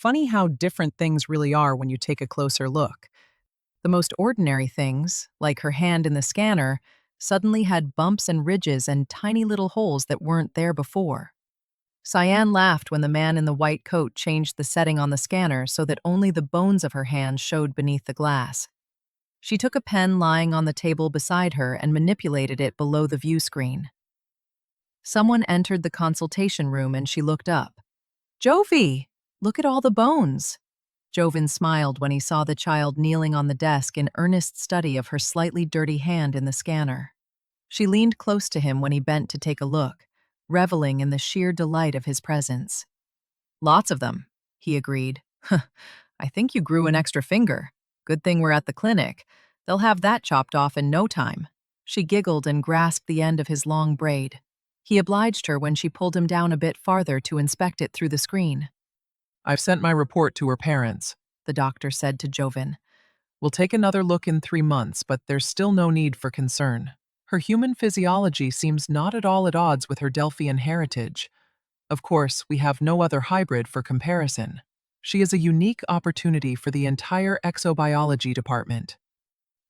funny how different things really are when you take a closer look. The most ordinary things, like her hand in the scanner, suddenly had bumps and ridges and tiny little holes that weren't there before. Cyan laughed when the man in the white coat changed the setting on the scanner so that only the bones of her hand showed beneath the glass. She took a pen lying on the table beside her and manipulated it below the view screen. Someone entered the consultation room and she looked up. "Jovi, look at all the bones." Joven smiled when he saw the child kneeling on the desk in earnest study of her slightly dirty hand in the scanner. She leaned close to him when he bent to take a look, reveling in the sheer delight of his presence. "Lots of them," he agreed. "I think you grew an extra finger. Good thing we're at the clinic. They'll have that chopped off in no time." She giggled and grasped the end of his long braid. He obliged her when she pulled him down a bit farther to inspect it through the screen. "I've sent my report to her parents," The doctor said to Joven. "We'll take another look in 3 months, but there's still no need for concern. Her human physiology seems not at all at odds with her Delphian heritage. Of course, we have no other hybrid for comparison. She is a unique opportunity for the entire exobiology department."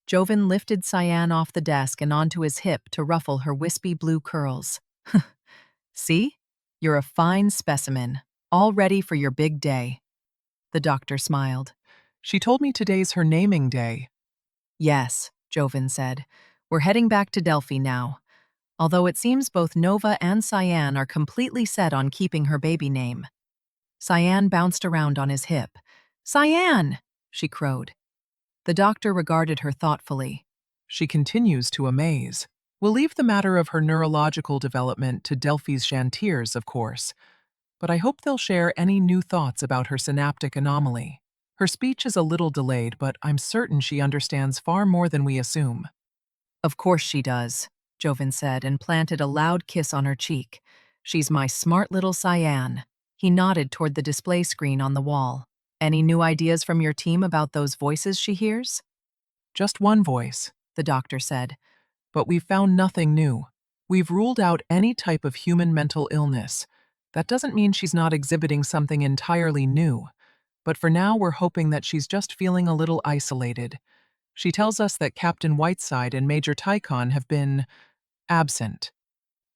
Joven lifted Cyan off the desk and onto his hip to ruffle her wispy blue curls. "See? You're a fine specimen, all ready for your big day." The doctor smiled. "She told me today's her naming day." "Yes," Joven said. "We're heading back to Delphi now. Although it seems both Nova and Cyan are completely set on keeping her baby name." Cyan bounced around on his hip. "Cyan!" she crowed. The doctor regarded her thoughtfully. She continues to amaze. We'll leave the matter of her neurological development to Delphi's Chantiers, of course, but I hope they'll share any new thoughts about her synaptic anomaly. Her speech is a little delayed, but I'm certain she understands far more than we assume." "Of course she does," Joven said and planted a loud kiss on her cheek. "She's my smart little Cyan." He nodded toward the display screen on the wall. "Any new ideas from your team about those voices she hears?" "Just one voice," the doctor said. "but we've found nothing new. We've ruled out any type of human mental illness. That doesn't mean she's not exhibiting something entirely new, but for now we're hoping that she's just feeling a little isolated. She tells us that Captain Whiteside and Major Tychon have been absent."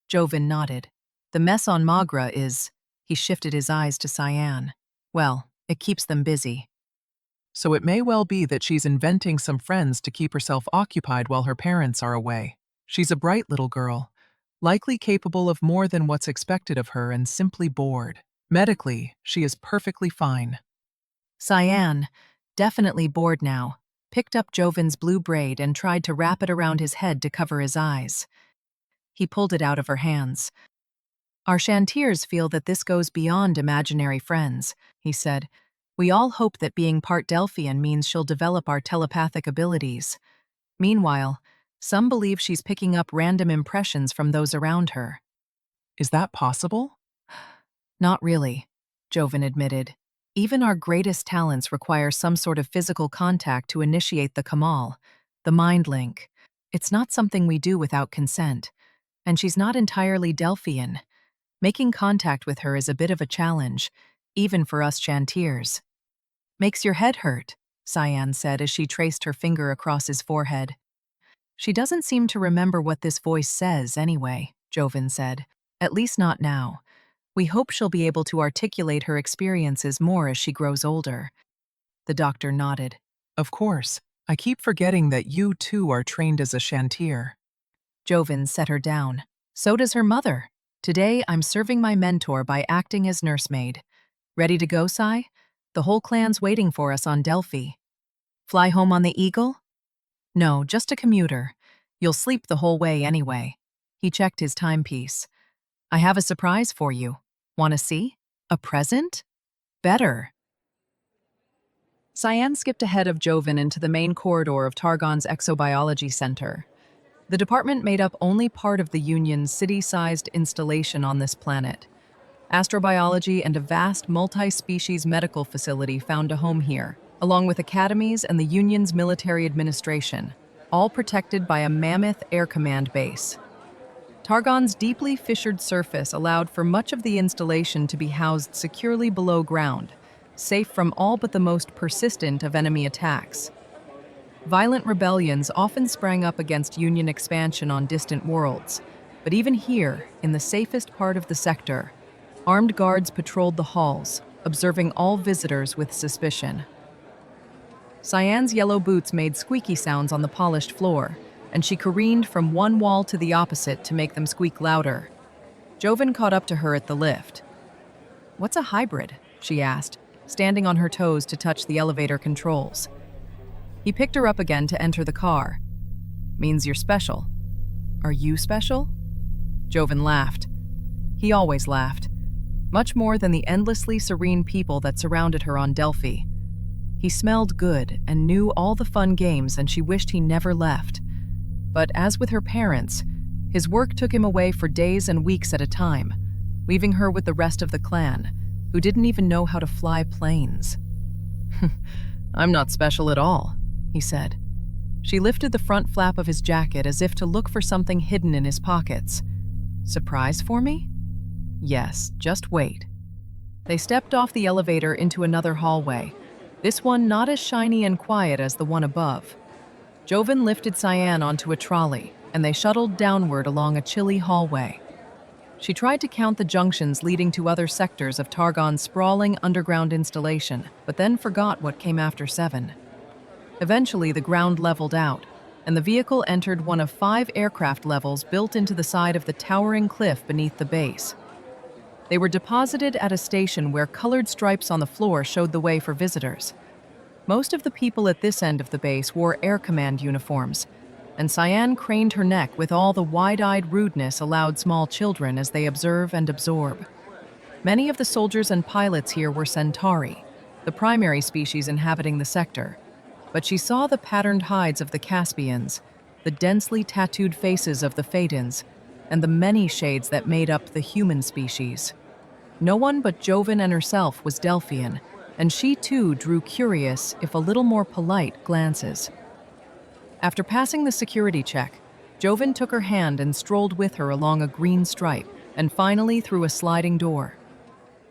Joven nodded. "The mess on Magra is—" He shifted his eyes to Cyan. "Well, it keeps them busy." So it may well be that she's inventing some friends to keep herself occupied while her parents are away. She's a bright little girl, likely capable of more than what's expected of her and simply bored. Medically, she is perfectly fine. Cyan, definitely bored now, picked up Joven's blue braid and tried to wrap it around his head to cover his eyes. He pulled it out of her hands. "Our Chantiers feel that this goes beyond imaginary friends," he said. "We all hope that being part Delphian means she'll develop our telepathic abilities. Meanwhile, some believe she's picking up random impressions from those around her." Is that possible? "Not really," Joven admitted. "Even our greatest talents require some sort of physical contact to initiate the Kamal, the mind link. It's not something we do without consent. And she's not entirely Delphian. Making contact with her is a bit of a challenge, even for us Chantiers." "Makes your head hurt," Cyan said as she traced her finger across his forehead. "She doesn't seem to remember what this voice says anyway," Joven said. "At least not now. We hope she'll be able to articulate her experiences more as she grows older." The doctor nodded. Of course. I keep forgetting that you too are trained as a Chantier. Joven set her down. "So does her mother. Today I'm serving my mentor by acting as nursemaid. Ready to go, Sai? The whole clan's waiting for us on Delphi." "Fly home on the Eagle?" "No, just a commuter. You'll sleep the whole way anyway." He checked his timepiece. "I have a surprise for you. Want to see? A present? Better." Cyan skipped ahead of Joven into the main corridor of Targon's Exobiology Center. The department made up only part of the Union's city-sized installation on this planet. Astrobiology and a vast multi-species medical facility found a home here, along with academies and the Union's military administration, all protected by a mammoth air command base. Targon's deeply fissured surface allowed for much of the installation to be housed securely below ground, safe from all but the most persistent of enemy attacks. Violent rebellions often sprang up against Union expansion on distant worlds, but even here, in the safest part of the sector, armed guards patrolled the halls, observing all visitors with suspicion. Cyan's yellow boots made squeaky sounds on the polished floor, and she careened from one wall to the opposite to make them squeak louder. Joven caught up to her at the lift. "What's a hybrid?" she asked, standing on her toes to touch the elevator controls. He picked her up again to enter the car. "Means you're special." "Are you special?" Joven laughed. He always laughed, much more than the endlessly serene people that surrounded her on Delphi. He smelled good and knew all the fun games, and she wished he never left. But as with her parents, his work took him away for days and weeks at a time, leaving her with the rest of the clan, who didn't even know how to fly planes. "I'm not special at all," he said. She lifted the front flap of his jacket as if to look for something hidden in his pockets. "Surprise for me?" "Yes, just wait." They stepped off the elevator into another hallway, this one not as shiny and quiet as the one above. Joven lifted Cyan onto a trolley, and they shuttled downward along a chilly hallway. She tried to count the junctions leading to other sectors of Targon's sprawling underground installation, but then forgot what came after 7. Eventually, the ground leveled out, and the vehicle entered one of 5 aircraft levels built into the side of the towering cliff beneath the base. They were deposited at a station where colored stripes on the floor showed the way for visitors. Most of the people at this end of the base wore Air Command uniforms, and Cyan craned her neck with all the wide-eyed rudeness allowed small children as they observe and absorb. Many of the soldiers and pilots here were Centauri, the primary species inhabiting the sector, but she saw the patterned hides of the Caspians, the densely tattooed faces of the Phaetons, and the many shades that made up the human species. No one but Joven and herself was Delphian, and she too drew curious, if a little more polite, glances. After passing the security check, Joven took her hand and strolled with her along a green stripe, and finally through a sliding door.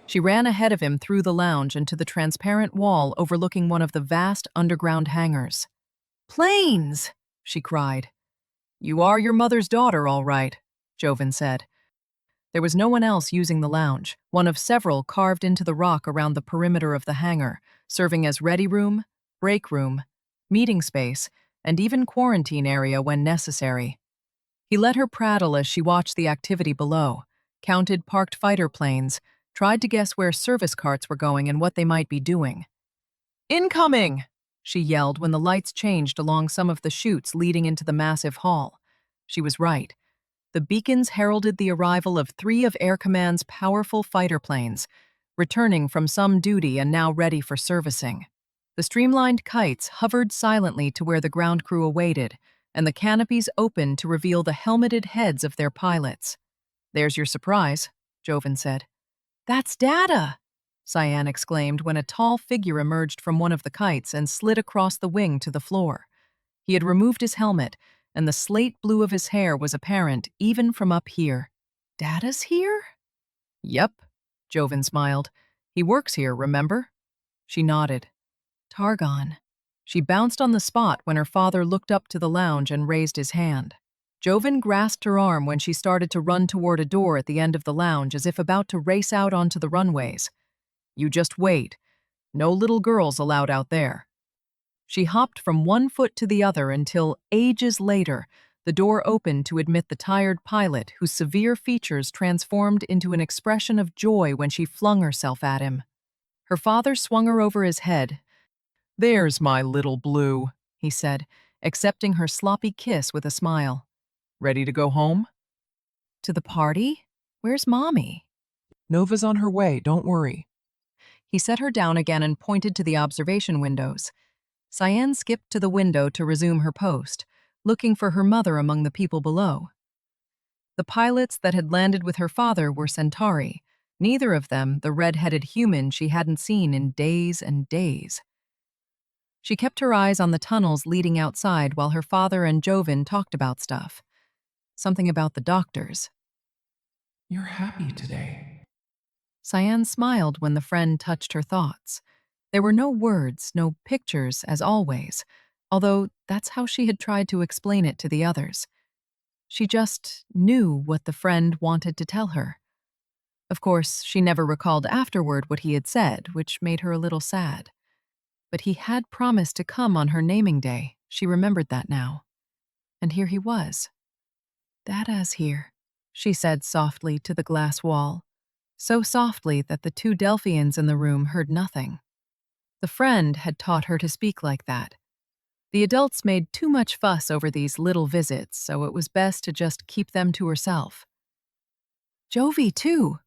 She ran ahead of him through the lounge and to the transparent wall overlooking one of the vast underground hangars. "Planes!" she cried. "You are your mother's daughter, all right," Joven said. There was no one else using the lounge, one of several carved into the rock around the perimeter of the hangar, serving as ready room, break room, meeting space, and even quarantine area when necessary. He let her prattle as she watched the activity below, counted parked fighter planes, tried to guess where service carts were going and what they might be doing. "Incoming!" she yelled when the lights changed along some of the chutes leading into the massive hall. She was right. The beacons heralded the arrival of 3 of Air Command's powerful fighter planes, returning from some duty and now ready for servicing. The streamlined kites hovered silently to where the ground crew awaited, and the canopies opened to reveal the helmeted heads of their pilots. "There's your surprise," Joven said. "That's Data!" Cyan exclaimed when a tall figure emerged from one of the kites and slid across the wing to the floor. He had removed his helmet, and the slate blue of his hair was apparent even from up here. "Data's here?" "Yep," Joven smiled. "He works here, remember?" She nodded. "Targon." She bounced on the spot when her father looked up to the lounge and raised his hand. Joven grasped her arm when she started to run toward a door at the end of the lounge as if about to race out onto the runways. "You just wait. No little girls allowed out there." She hopped from one foot to the other until, ages later, the door opened to admit the tired pilot whose severe features transformed into an expression of joy when she flung herself at him. Her father swung her over his head. "There's my little blue," he said, accepting her sloppy kiss with a smile. "Ready to go home?" "To the party? Where's Mommy?" Nova's on her way, don't worry. He set her down again and pointed to the observation windows. Cyan skipped to the window to resume her post, looking for her mother among the people below. The pilots that had landed with her father were Centauri, neither of them the red-headed human she hadn't seen in days and days. She kept her eyes on the tunnels leading outside while her father and Joven talked about stuff. Something about the doctors. You're happy today. Cyan smiled when the friend touched her thoughts. There were no words, no pictures, as always, although that's how she had tried to explain it to the others. She just knew what the friend wanted to tell her. Of course, she never recalled afterward what he had said, which made her a little sad. But he had promised to come on her naming day. She remembered that now. And here he was. "Dada's here," she said softly to the glass wall, so softly that the two Delphians in the room heard nothing. The friend had taught her to speak like that. The adults made too much fuss over these little visits, so it was best to just keep them to herself. Jovi, too.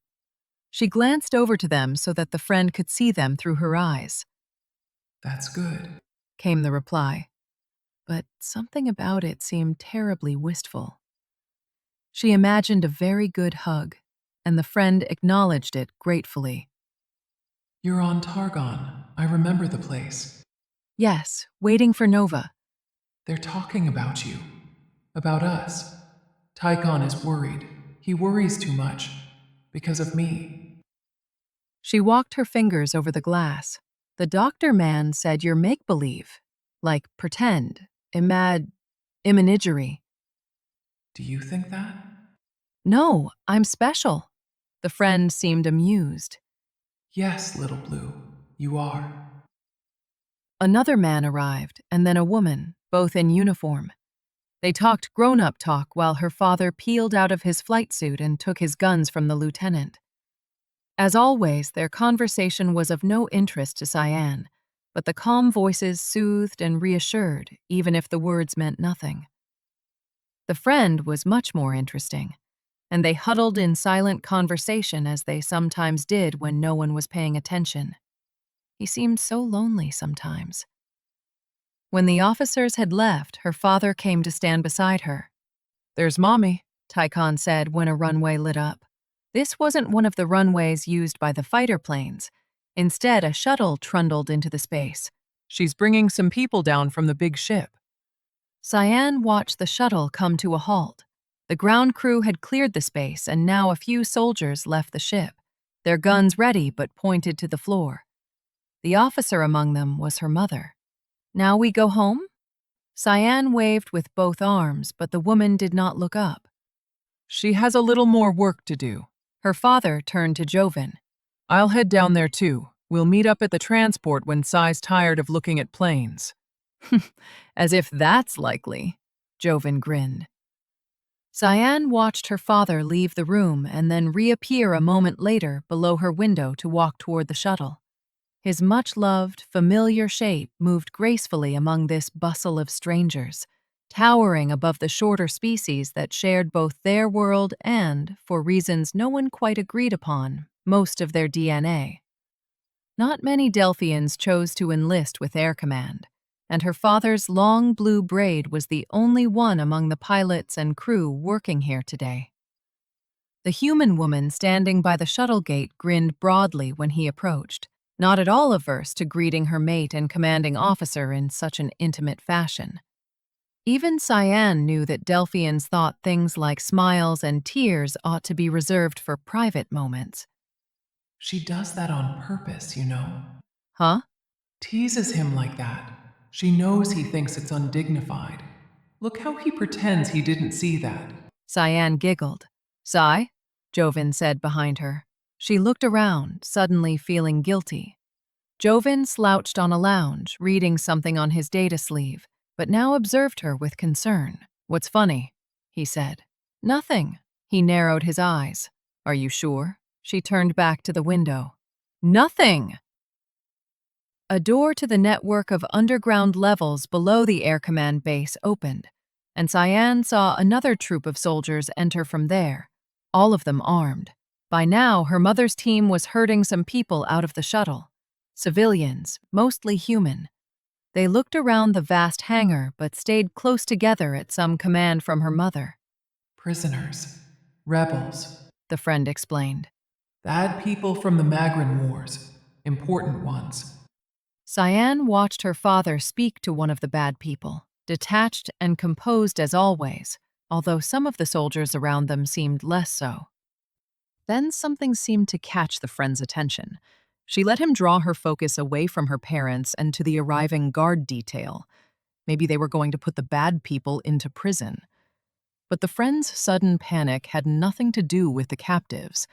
She glanced over to them so that the friend could see them through her eyes. That's good. Came the reply, but something about it seemed terribly wistful. She imagined a very good hug, and the friend acknowledged it gratefully. You're on Targon. I remember the place. Yes, waiting for Nova. They're talking about you. About us. Tychon is worried. He worries too much. Because of me. She walked her fingers over the glass. The doctor man said you're make-believe, like pretend, imagery. Do you think that? No, I'm special. The friend seemed amused. Yes, little blue. You are. Another man arrived, and then a woman, both in uniform. They talked grown-up talk while her father peeled out of his flight suit and took his guns from the lieutenant. As always, their conversation was of no interest to Cyan, but the calm voices soothed and reassured, even if the words meant nothing. The friend was much more interesting, and they huddled in silent conversation as they sometimes did when no one was paying attention. He seemed so lonely sometimes. When the officers had left, her father came to stand beside her. "There's Mommy," Tychon said when a runway lit up. This wasn't one of the runways used by the fighter planes. Instead, a shuttle trundled into the space. "She's bringing some people down from the big ship." Cyan watched the shuttle come to a halt. The ground crew had cleared the space, and now a few soldiers left the ship, their guns ready but pointed to the floor. The officer among them was her mother. "Now we go home?" Cyan waved with both arms, but the woman did not look up. "She has a little more work to do." Her father turned to Joven. "I'll head down there too. We'll meet up at the transport when Cy's tired of looking at planes." "As if that's likely," Joven grinned. Cyan watched her father leave the room and then reappear a moment later below her window to walk toward the shuttle. His much-loved, familiar shape moved gracefully among this bustle of strangers, towering above the shorter species that shared both their world and, for reasons no one quite agreed upon, most of their DNA. Not many Delphians chose to enlist with Air Command, and her father's long blue braid was the only one among the pilots and crew working here today. The human woman standing by the shuttle gate grinned broadly when he approached, not at all averse to greeting her mate and commanding officer in such an intimate fashion. Even Cyan knew that Delphians thought things like smiles and tears ought to be reserved for private moments. She does that on purpose, you know. Huh? Teases him like that. She knows he thinks it's undignified. Look how he pretends he didn't see that. Cyan giggled. "Cy?" Joven said behind her. She looked around, suddenly feeling guilty. Joven slouched on a lounge, reading something on his data sleeve, but now observed her with concern. "What's funny?" he said. "Nothing." He narrowed his eyes. "Are you sure?" She turned back to the window. "Nothing!" A door to the network of underground levels below the Air Command base opened, and Cyan saw another troop of soldiers enter from there, all of them armed. By now, her mother's team was herding some people out of the shuttle. Civilians, mostly human. They looked around the vast hangar but stayed close together at some command from her mother. Prisoners. Rebels. The friend explained. Bad people from the Magran Wars. Important ones. Cyan watched her father speak to one of the bad people, detached and composed as always, although some of the soldiers around them seemed less so. Then something seemed to catch the friend's attention. She let him draw her focus away from her parents and to the arriving guard detail. Maybe they were going to put the bad people into prison. But the friend's sudden panic had nothing to do with the captives.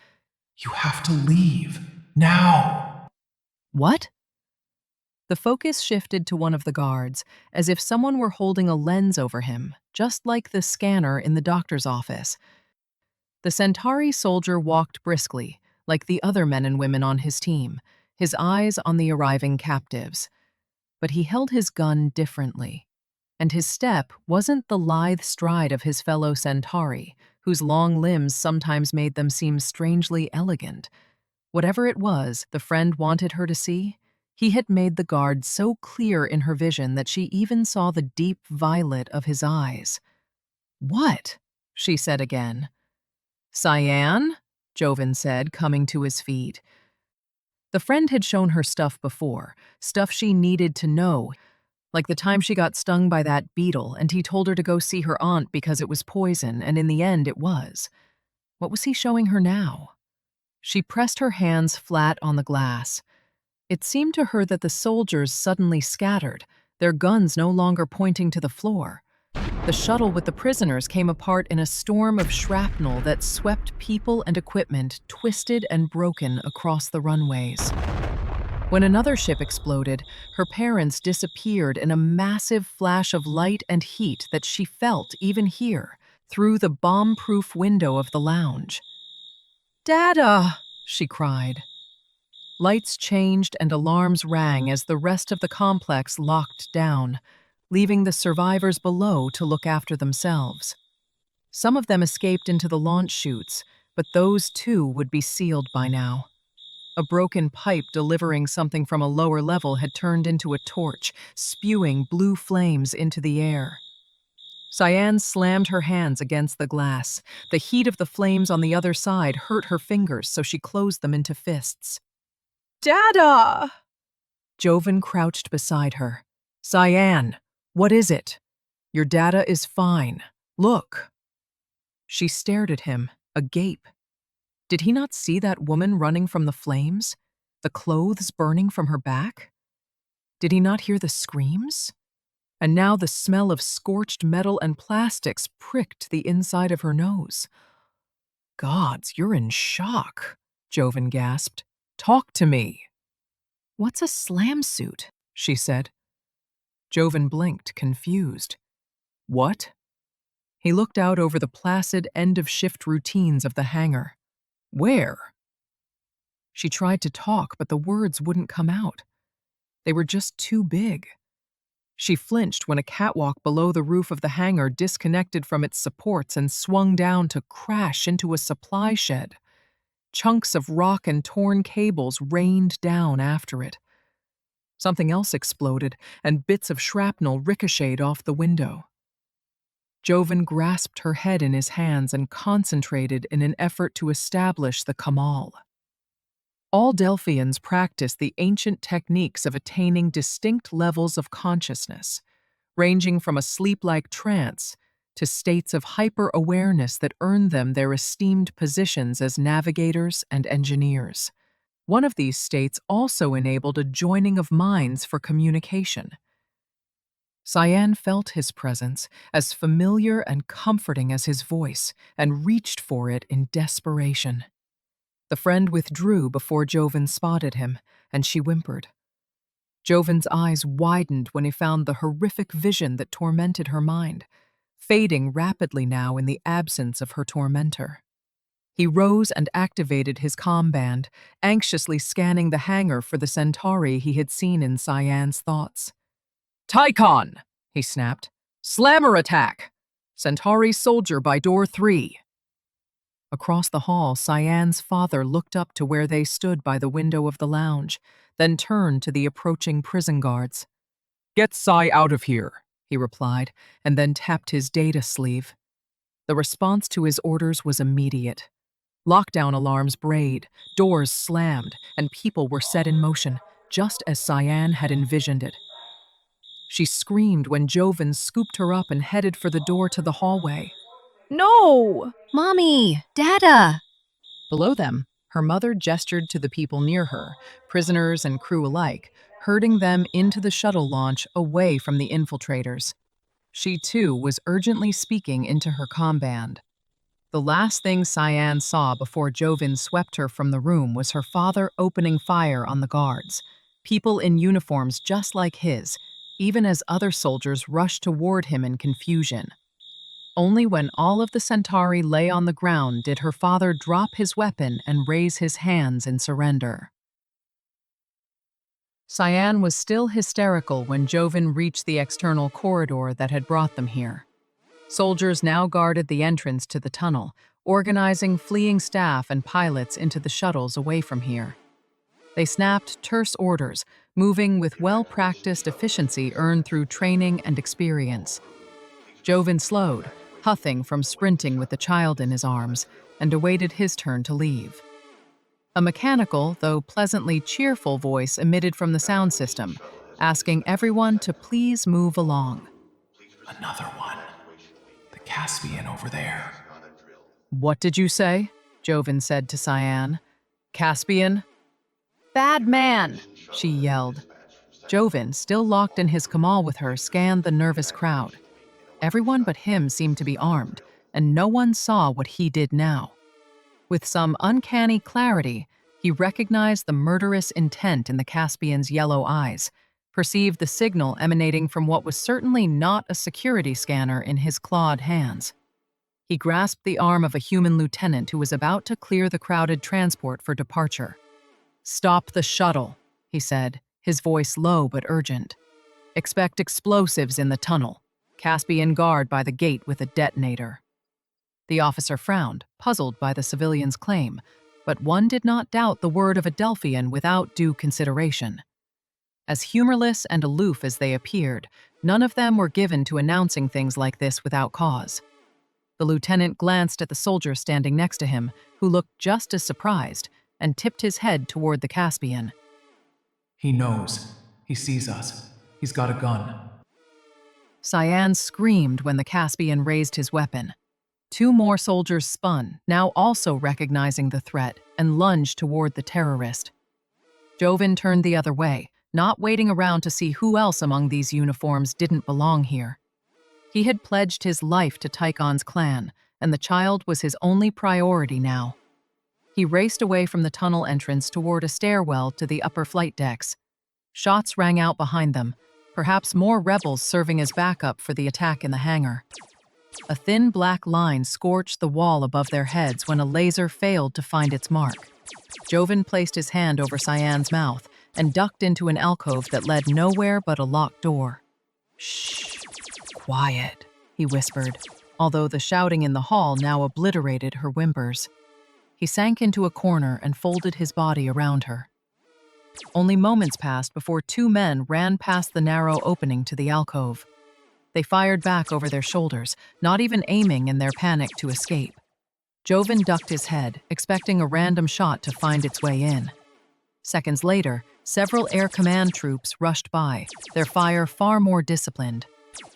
You have to leave. Now! What? The focus shifted to one of the guards, as if someone were holding a lens over him, just like the scanner in the doctor's office. The Centauri soldier walked briskly, like the other men and women on his team, his eyes on the arriving captives. But he held his gun differently, and his step wasn't the lithe stride of his fellow Centauri, whose long limbs sometimes made them seem strangely elegant. Whatever it was the friend wanted her to see, he had made the guard so clear in her vision that she even saw the deep violet of his eyes. "What?" she said again. "Cyan?" Joven said, coming to his feet. The friend had shown her stuff before, stuff she needed to know, like the time she got stung by that beetle and he told her to go see her aunt because it was poison, and in the end it was. What was he showing her now? She pressed her hands flat on the glass. It seemed to her that the soldiers suddenly scattered, their guns no longer pointing to the floor. The shuttle with the prisoners came apart in a storm of shrapnel that swept people and equipment twisted and broken across the runways. When another ship exploded, her parents disappeared in a massive flash of light and heat that she felt even here, through the bomb-proof window of the lounge. "Dada!" she cried. Lights changed and alarms rang as the rest of the complex locked down, leaving the survivors below to look after themselves. Some of them escaped into the launch chutes, but those too would be sealed by now. A broken pipe delivering something from a lower level had turned into a torch, spewing blue flames into the air. Cyan slammed her hands against the glass. The heat of the flames on the other side hurt her fingers, so she closed them into fists. "Dada!" Joven crouched beside her. "Cyan, what is it? Your data is fine. Look." She stared at him, agape. Did he not see that woman running from the flames? The clothes burning from her back? Did he not hear the screams? And now the smell of scorched metal and plastics pricked the inside of her nose. "Gods, you're in shock," Joven gasped. "Talk to me." "What's a slam suit?" she said. Joven blinked, confused. "What?" He looked out over the placid end-of-shift routines of the hangar. "Where?" She tried to talk, but the words wouldn't come out. They were just too big. She flinched when a catwalk below the roof of the hangar disconnected from its supports and swung down to crash into a supply shed. Chunks of rock and torn cables rained down after it. Something else exploded, and bits of shrapnel ricocheted off the window. Joven grasped her head in his hands and concentrated in an effort to establish the Kamal. All Delphians practice the ancient techniques of attaining distinct levels of consciousness, ranging from a sleep-like trance to states of hyper-awareness that earn them their esteemed positions as navigators and engineers. One of these states also enabled a joining of minds for communication. Cyan felt his presence, as familiar and comforting as his voice, and reached for it in desperation. The friend withdrew before Joven spotted him, and she whimpered. Joven's eyes widened when he found the horrific vision that tormented her mind, fading rapidly now in the absence of her tormentor. He rose and activated his comm band, anxiously scanning the hangar for the Centauri he had seen in Cyan's thoughts. "Tychon!" he snapped. "Slammer attack! Centauri soldier by door 3. Across the hall, Cyan's father looked up to where they stood by the window of the lounge, then turned to the approaching prison guards. "Get Cy out of here," he replied, and then tapped his data sleeve. The response to his orders was immediate. Lockdown alarms brayed, doors slammed, and people were set in motion, just as Cyan had envisioned it. She screamed when Joven scooped her up and headed for the door to the hallway. "No! Mommy! Dada! Below them, Her mother gestured to the people near her, prisoners and crew alike, herding them into the shuttle launch away from the infiltrators. She, too, was urgently speaking into her comm band. The last thing Cyan saw before Joven swept her from the room was her father opening fire on the guards, people in uniforms just like his, even as other soldiers rushed toward him in confusion. Only when all of the Centauri lay on the ground did her father drop his weapon and raise his hands in surrender. Cyan was still hysterical when Joven reached the external corridor that had brought them here. Soldiers now guarded the entrance to the tunnel, organizing fleeing staff and pilots into the shuttles away from here. They snapped terse orders, moving with well-practiced efficiency earned through training and experience. Joven slowed, huffing from sprinting with the child in his arms, and awaited his turn to leave. A mechanical, though pleasantly cheerful voice emitted from the sound system, asking everyone to please move along. Another one. The Caspian over there. "What did you say?" Joven said to Cyan. "Caspian?" "Bad man!" she yelled. Joven, still locked in his Kamal with her, scanned the nervous crowd. Everyone but him seemed to be armed, and no one saw what he did now. With some uncanny clarity, he recognized the murderous intent in the Caspian's yellow eyes, perceived the signal emanating from what was certainly not a security scanner in his clawed hands. He grasped the arm of a human lieutenant who was about to clear the crowded transport for departure. "Stop the shuttle," he said, his voice low but urgent. "Expect explosives in the tunnel. Caspian guard by the gate with a detonator." The officer frowned, puzzled by the civilian's claim, but one did not doubt the word of a Delphian without due consideration. As humorless and aloof as they appeared, none of them were given to announcing things like this without cause. The lieutenant glanced at the soldier standing next to him, who looked just as surprised, and tipped his head toward the Caspian. He knows. He sees us. He's got a gun. Cyan screamed when the Caspian raised his weapon. Two more soldiers spun, now also recognizing the threat, and lunged toward the terrorist. Joven turned the other way, not waiting around to see who else among these uniforms didn't belong here. He had pledged his life to Tychon's clan, and the child was his only priority now. He raced away from the tunnel entrance toward a stairwell to the upper flight decks. Shots rang out behind them, perhaps more rebels serving as backup for the attack in the hangar. A thin black line scorched the wall above their heads when a laser failed to find its mark. Joven placed his hand over Cyan's mouth and ducked into an alcove that led nowhere but a locked door. "Shh, quiet," he whispered, although the shouting in the hall now obliterated her whimpers. He sank into a corner and folded his body around her. Only moments passed before two men ran past the narrow opening to the alcove. They fired back over their shoulders, not even aiming in their panic to escape. Joven ducked his head, expecting a random shot to find its way in. Seconds later, several Air Command troops rushed by, their fire far more disciplined.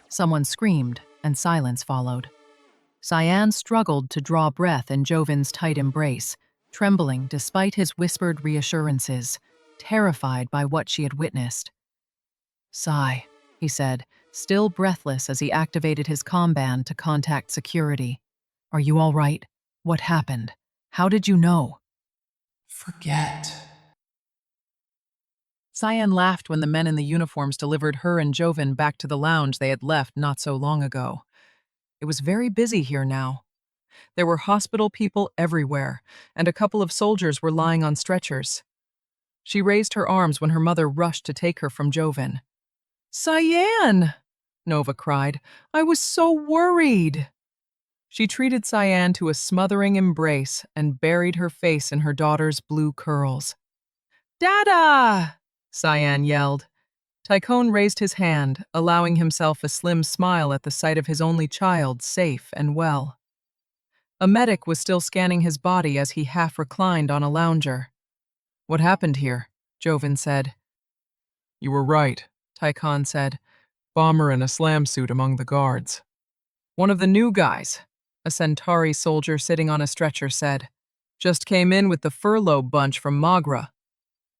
Someone screamed, and silence followed. Cyan struggled to draw breath in Joven's tight embrace, trembling despite his whispered reassurances, terrified by what she had witnessed. "Sigh," he said, still breathless as he activated his comm band to contact security. "Are you all right? What happened? How did you know?" Forget. Cyan laughed when the men in the uniforms delivered her and Joven back to the lounge they had left not so long ago. It was very busy here now. There were hospital people everywhere, and a couple of soldiers were lying on stretchers. She raised her arms when her mother rushed to take her from Joven. "Cyan!" Nova cried. "I was so worried." She treated Cyan to a smothering embrace and buried her face in her daughter's blue curls. "Dada!" Cyan yelled. Tychon raised his hand, allowing himself a slim smile at the sight of his only child safe and well. A medic was still scanning his body as he half reclined on a lounger. "What happened here?" Joven said. "You were right," Tychon said. "Bomber in a slam suit among the guards." "One of the new guys," a Centauri soldier sitting on a stretcher said. Just came in with the furlough bunch from Magra.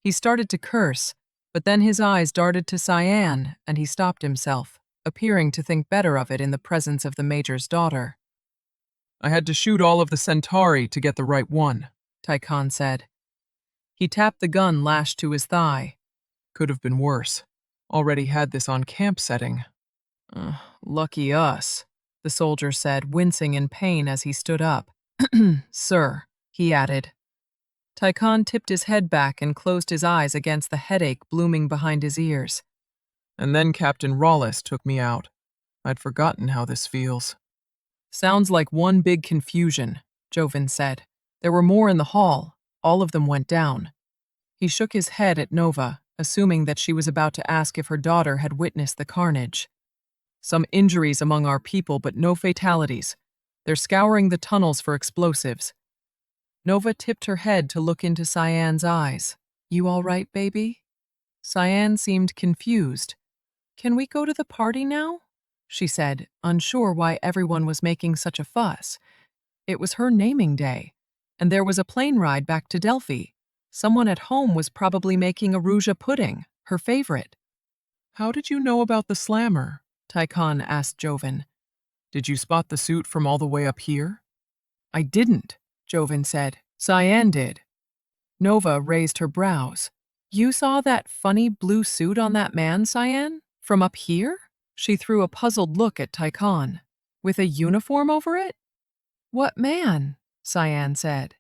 He started to curse, but then his eyes darted to Cyan, and he stopped himself, appearing to think better of it in the presence of the Major's daughter. I had to shoot all of the Centauri to get the right one, Tychon said. He tapped the gun lashed to his thigh. Could have been worse. Already had this on camp setting. Lucky us, the soldier said, wincing in pain as he stood up. Sir, he added. Tychon tipped his head back and closed his eyes against the headache blooming behind his ears. And then Captain Rawless took me out. I'd forgotten how this feels. Sounds like one big confusion, Joven said. There were more in the hall. All of them went down. He shook his head at Nova, assuming that she was about to ask if her daughter had witnessed the carnage. Some injuries among our people, but no fatalities. They're scouring the tunnels for explosives. Nova tipped her head to look into Cyan's eyes. You all right, baby? Cyan seemed confused. Can we go to the party now? She said, unsure why everyone was making such a fuss. It was her naming day, and there was a plane ride back to Delphi. Someone at home was probably making a Ruja pudding, her favorite. How did you know about the slammer? Tychon asked Joven. Did you spot the suit from all the way up here? I didn't, Joven said. Cyan did. Nova raised her brows. You saw that funny blue suit on that man, Cyan? From up here? She threw a puzzled look at Tychon. With a uniform over it? What man? Cyan said.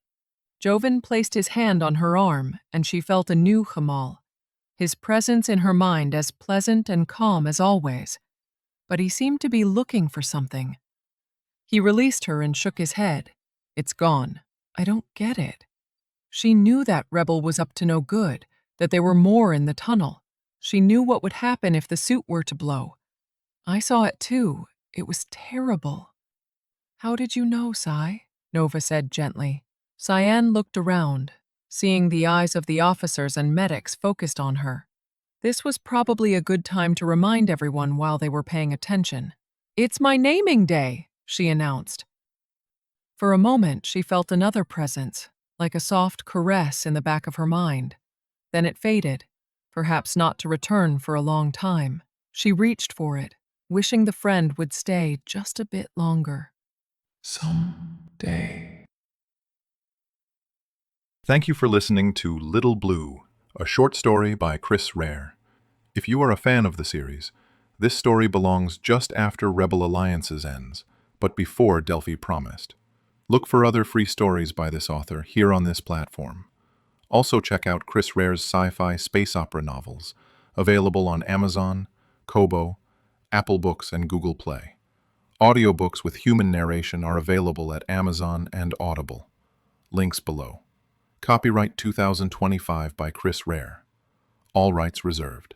Joven placed his hand on her arm, and she felt a new Hamal, his presence in her mind as pleasant and calm as always. But he seemed to be looking for something. He released her and shook his head. It's gone. I don't get it. She knew that rebel was up to no good, that there were more in the tunnel. She knew what would happen if the suit were to blow. I saw it too. It was terrible. How did you know, Sai? Nova said gently. Cyan looked around, seeing the eyes of the officers and medics focused on her. This was probably a good time to remind everyone while they were paying attention. It's my naming day, she announced. For a moment, she felt another presence, like a soft caress in the back of her mind. Then it faded, perhaps not to return for a long time. She reached for it, wishing the friend would stay just a bit longer. Someday. Thank you for listening to Little Blue, a short story by Chris Rare. If you are a fan of the series, this story belongs just after Rebel Alliances ends, but before Delphi promised. Look for other free stories by this author here on this platform. Also check out Chris Rare's sci-fi space opera novels, available on Amazon, Kobo, Apple Books, and Google Play. Audiobooks with human narration are available at Amazon and Audible. Links below. Copyright 2025 by Chris Rare. All rights reserved.